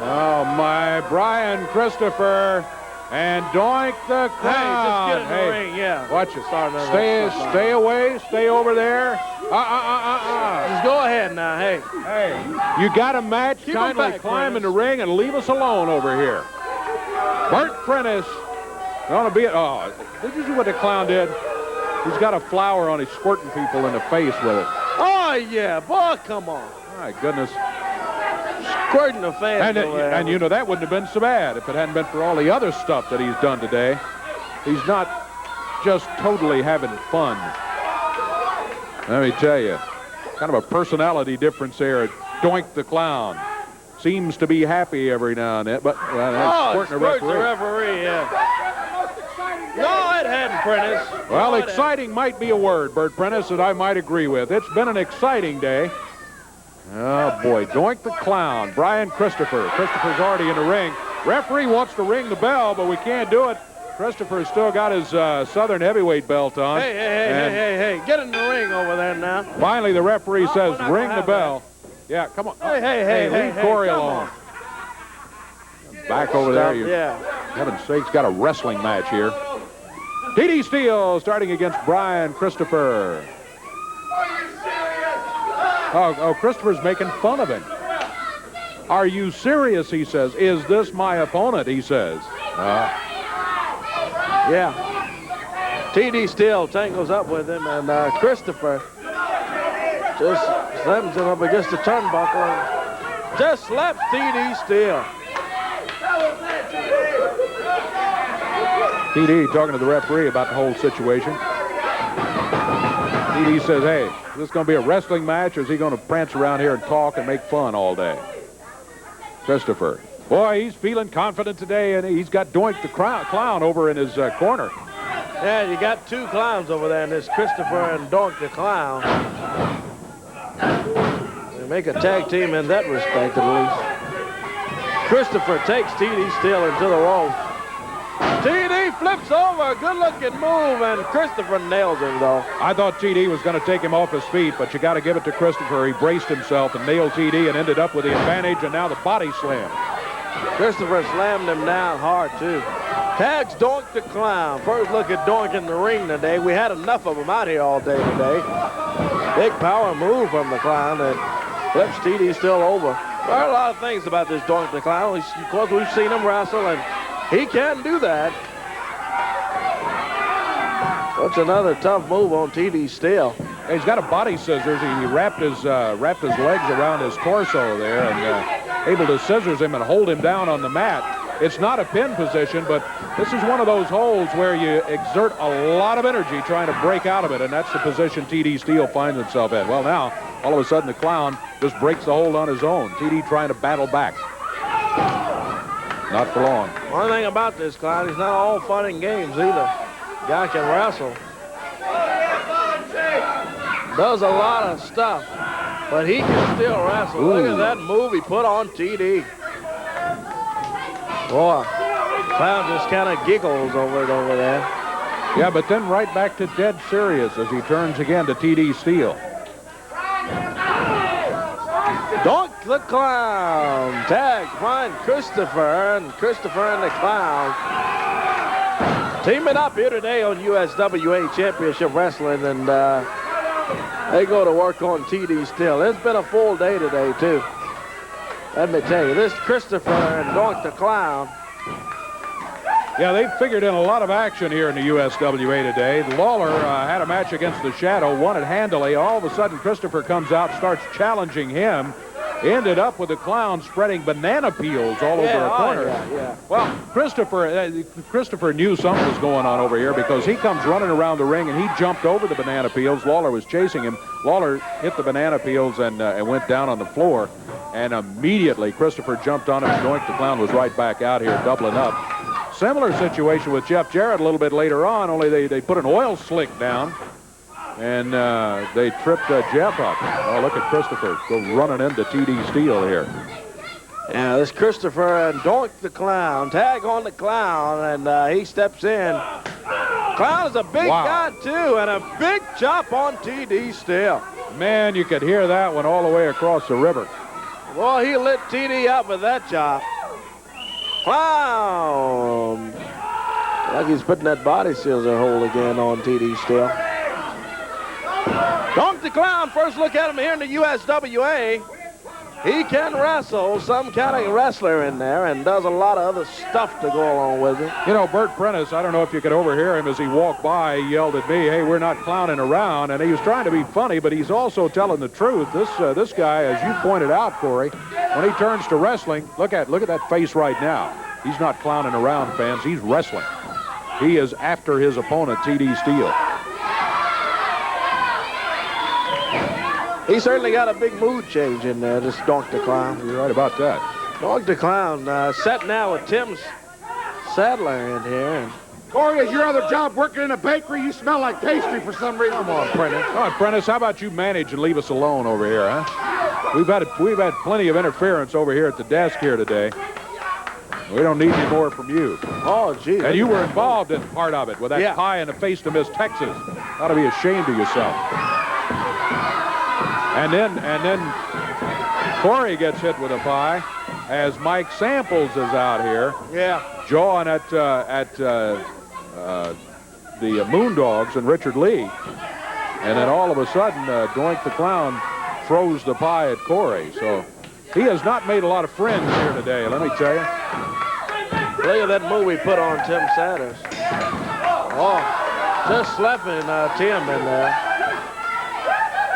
Oh, my. Brian Christopher and Doink the Clown. Hey, just get in the ring, yeah. Watch it. Stay away. Stay over there. Just go ahead now, hey. Hey, you got a match? Kindly climb in the ring and leave us alone over here. Bert Prentice. Gonna be it. Oh, did you see what the Clown did? He's got a flower on. He's squirting people in the face with it. Oh, yeah. Boy, come on. My goodness. Squirting the fans. And you know, that wouldn't have been so bad if it hadn't been for all the other stuff that he's done today. He's not just totally having fun. Let me tell you, kind of a personality difference there at Doink the Clown. Seems to be happy every now and then, but squirting the referee, yeah. No, it hadn't, Prentice. Well, exciting might be a word, Bert Prentice, that I might agree with. It's been an exciting day. Oh, boy. Doink the Clown. Brian Christopher. Christopher's already in the ring. Referee wants to ring the bell, but we can't do it. Christopher's still got his Southern heavyweight belt on. Hey. Get in the ring over there now. Finally, the referee says, ring the bell. Yeah, come on. Hey, leave Corey alone. Back over there. Yeah. Heaven's sakes, got a wrestling match here. T.D. Steele starting against Brian Christopher. Oh, Christopher's making fun of him. Are you serious, he says. Is this my opponent, he says. Yeah. T.D. Steele tangles up with him, and Christopher just slams him up against the turnbuckle and just slaps T.D. Steele. T.D. talking to the referee about the whole situation. T.D. says, hey, is this going to be a wrestling match, or is he going to prance around here and talk and make fun all day? Christopher. Boy, he's feeling confident today, and he's got Doink the Clown over in his corner. Yeah, you got two clowns over there, and there's Christopher and Doink the Clown. They make a tag team in that respect, at least. Christopher takes T.D. Steele into the ropes. T.D. flips over, good-looking move, and Christopher nails him, though. I thought T.D. was going to take him off his feet, but you got to give it to Christopher. He braced himself and nailed T.D. and ended up with the advantage, and now the body slam. Christopher slammed him down hard, too. Tags Doink the Clown. First look at Doink in the ring today. We had enough of him out here all day today. Big power move from the Clown that flips T.D. Steele over. There are a lot of things about this Doink the Clown. Of course, we've seen him wrestle, and he can do that. What's another tough move on T.D. Steele? He's got a body scissors. He wrapped his legs around his torso there and able to scissors him and hold him down on the mat. It's not a pin position, but this is one of those holds where you exert a lot of energy trying to break out of it, and that's the position T.D. Steele finds himself in. Well, now, all of a sudden, the Clown just breaks the hold on his own. T.D. trying to battle back. Not for long. One thing about this Clown, he's not all fun and games either. Guy can wrestle. Does a lot of stuff, but he can still wrestle. Ooh. Look at that move he put on T.D. Boy, Clown just kind of giggles over it over there. Yeah, but then right back to dead serious as he turns again to T.D. Steele. Doink the Clown. Tag Brian Christopher and the Clown. Teaming up here today on USWA Championship Wrestling, and they go to work on T.D. Steele. It's been a full day today, too. Let me tell you, this Christopher and Doink the Clown. Yeah, they've figured in a lot of action here in the USWA today. Lawler had a match against the Shadow, won it handily. All of a sudden, Christopher comes out, starts challenging him. Ended up with the Clown spreading banana peels all over a corner. Yeah. Well, Christopher knew something was going on over here because he comes running around the ring and he jumped over the banana peels. Lawler was chasing him. Lawler hit the banana peels and went down on the floor. And immediately Christopher jumped on him and Doink the Clown was right back out here doubling up. Similar situation with Jeff Jarrett a little bit later on, only they put an oil slick down. And they tripped Jeff up. Oh, look at Christopher go running into T.D. Steele here. Yeah, this Christopher and Doink the Clown. Tag on the Clown, and he steps in. Clown is a big guy, too, and a big chop on T.D. Steele. Man, you could hear that one all the way across the river. Well, he lit T.D. up with that chop. Clown. Like he's putting that body scissor hold again on TD Steele. Doink the Clown, first look at him here in the USWA. He can wrestle, some kind of wrestler in there, and does a lot of other stuff to go along with it. You know, Bert Prentice, I don't know if you could overhear him as he walked by, he yelled at me, hey, we're not clowning around, and he was trying to be funny, but he's also telling the truth. This guy, as you pointed out, Corey, when he turns to wrestling, look at that face right now. He's not clowning around, fans. He's wrestling. He is after his opponent, TD Steele. He certainly got a big mood change in there, this Doink the Clown. You're right about that. Doink the Clown sat now with Tim Sadler in here. And Corey, is your other job working in a bakery? You smell like pastry for some reason. come on, Prentice. All right, Prentice, how about you manage and leave us alone over here, huh? We've had plenty of interference over here at the desk here today. We don't need any more from you. Oh, gee. And you were involved in part of it with that pie in the face to Miss Texas. Ought to be ashamed of yourself. And then Corey gets hit with a pie as Mike Samples is out here. Yeah. Jawing at the Moondogs and Richard Lee. And then all of a sudden, Doink the Clown throws the pie at Corey. So he has not made a lot of friends here today, let me tell you. Look at that move we put on Tim Sanders. Oh, just slapping Tim in there.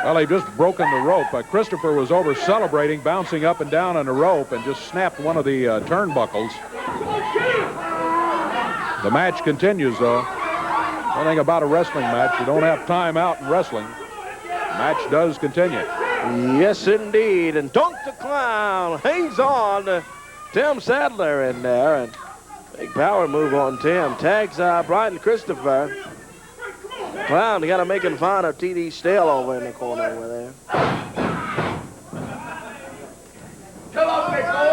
Well, they've just broken the rope. Christopher was over celebrating, bouncing up and down on the rope, and just snapped one of the turnbuckles. The match continues, though. One thing about a wrestling match, you don't have time out in wrestling. The match does continue. Yes, indeed. And Doink the Clown hangs on to Tim Sadler in there. And big power move on Tim. Tags Brian Christopher. Clown, you got to make him fun of TD Steele over in the corner over there.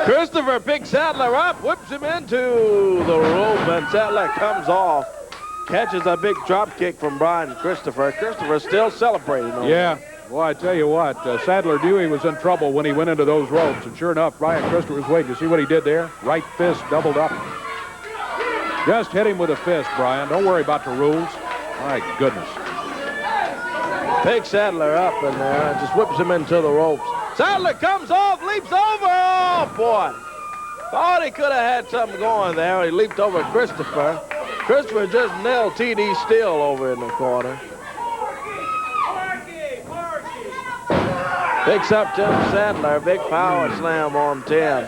Christopher picks Sadler up, whips him into the rope, and Sadler comes off. Catches a big drop kick from Brian Christopher. Christopher still celebrating. Yeah. Well, I tell you what, Sadler knew he was in trouble when he went into those ropes, and sure enough, Brian Christopher was waiting. You see what he did there? Right fist doubled up. Just hit him with a fist, Brian. Don't worry about the rules. My goodness. Picks Sadler up in there and just whips him into the ropes. Sadler comes off, leaps over. Oh, boy. Thought he could have had something going there. He leaped over Christopher. Christopher just nailed TD Steele over in the corner. Picks up Tim Sadler. Big power slam on Tim.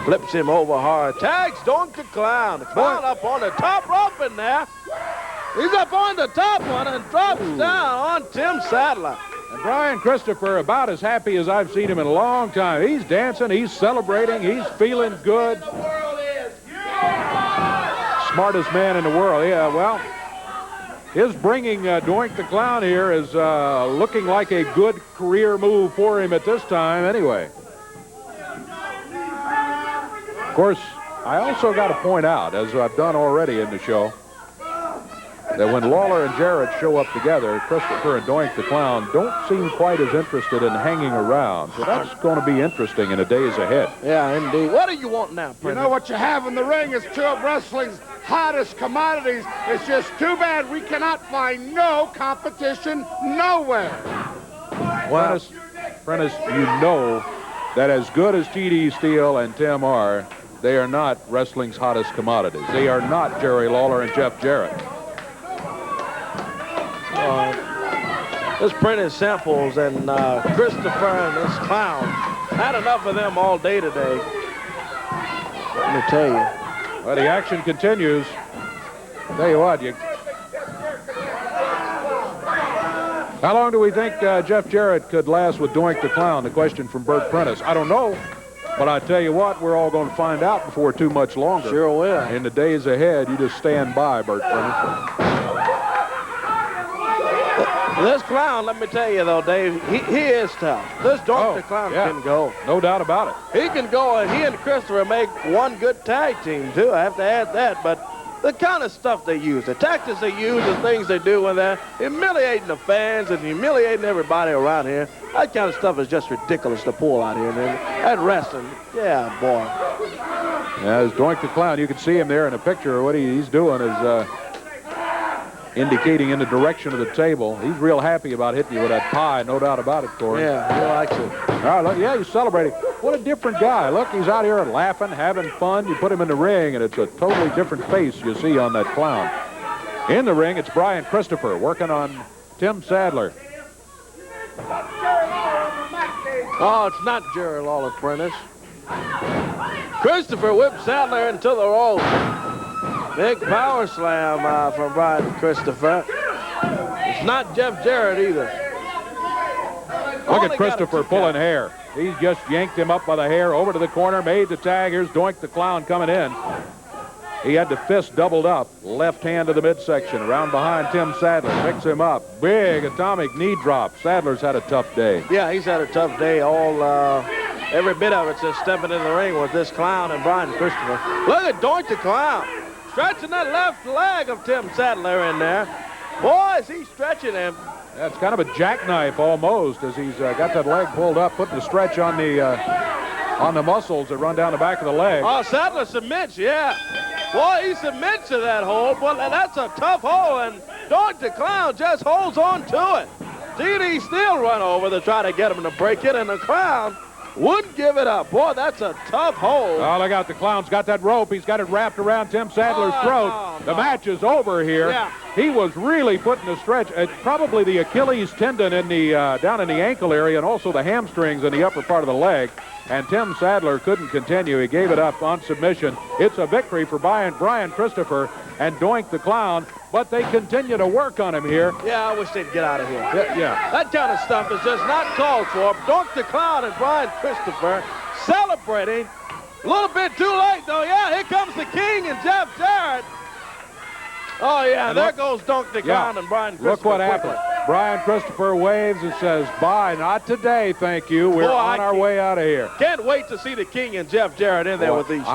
Flips him over hard. Tags Doink the Clown. The Clown up on the top rope in there. He's up on the top one and drops down on Tim Sadler. And Brian Christopher, about as happy as I've seen him in a long time. He's dancing, he's celebrating, he's feeling good. Smartest man in the world. Yeah, well, his bringing Doink the Clown here is looking like a good career move for him at this time anyway. Of course, I also got to point out, as I've done already in the show, that when Lawler and Jarrett show up together, Christopher and Doink the Clown don't seem quite as interested in hanging around. So that's going to be interesting in the days ahead. Yeah, indeed. What do you want now, Prentice? You know what you have in the ring is two of wrestling's hottest commodities. It's just too bad we cannot find no competition nowhere. Well, Prentice, you know that as good as TD Steele and Tim are, they are not wrestling's hottest commodities. They are not Jerry Lawler and Jeff Jarrett. This Prentice Samples and Christopher and this Clown had enough of them all day today. Let me tell you. Well, the action continues. Tell you what, how long do we think Jeff Jarrett could last with Doink the Clown? The question from Bert Prentice. I don't know, but I tell you what, we're all going to find out before too much longer. Sure will. In the days ahead, you just stand by, Bert Prentice. This Clown, let me tell you though, Dave, he is tough. This Doink the Clown can go. No doubt about it. He can go, and he and Christopher make one good tag team too. I have to add that, but the kind of stuff they use, the tactics they use, the things they do when they're humiliating the fans and humiliating everybody around here, that kind of stuff is just ridiculous to pull out here. And at wrestling, yeah, boy. As Doink the Clown, you can see him there in a picture. What he's doing is indicating in the direction of the table. He's real happy about hitting you with that pie, no doubt about it, Corey. Yeah, he likes it. All right, look, yeah, he's celebrating. What a different guy. Look, he's out here laughing, having fun. You put him in the ring, and it's a totally different face you see on that clown. In the ring, it's Brian Christopher working on Tim Sadler. Oh, it's not Jerry Lawler, Prentice. Christopher whips Sadler into the rope. Big power slam from Brian Christopher. It's not Jeff Jarrett either. Look at Christopher pulling hair. He just yanked him up by the hair over to the corner, made the tag. Here's Doink the Clown coming in. He had the fist doubled up, left hand to the midsection, around behind Tim Sadler, picks him up. Big atomic knee drop. Sadler's had a tough day. Yeah, he's had a tough day. Every bit of it since stepping in the ring with this Clown and Brian Christopher. Look at Doink the Clown, stretching that left leg of Tim Sadler in there. Boy, is he stretching him. That's kind of a jackknife almost, as he's got that leg pulled up, putting the stretch on the muscles that run down the back of the leg. Oh, Sadler submits, yeah. Boy, he submits to that hold. Well, that's a tough hold, and Doink the Clown just holds on to it. DD still run over to try to get him to break it, and the Clown wouldn't give it up. Boy, that's a tough hold. Oh, look out, the Clown's got that rope. He's got it wrapped around Tim Sadler's throat. The match is over here. Yeah. He was really putting the stretch, probably the Achilles tendon in the down in the ankle area, and also the hamstrings in the upper part of the leg. And Tim Sadler couldn't continue. He gave it up on submission. It's a victory for Brian Christopher and Doink the Clown, but they continue to work on him here. Yeah, I wish they'd get out of here. Yeah. That kind of stuff is just not called for. Doink the Clown and Brian Christopher celebrating. A little bit too late, though. Yeah, here comes the King and Jeff Jarrett. Oh, yeah, and there goes Doink the Clown and Brian Christopher. Look what happened. Brian Christopher waves and says, bye, not today, thank you. We're on our way out of here. Can't wait to see the King and Jeff Jarrett in there with these two.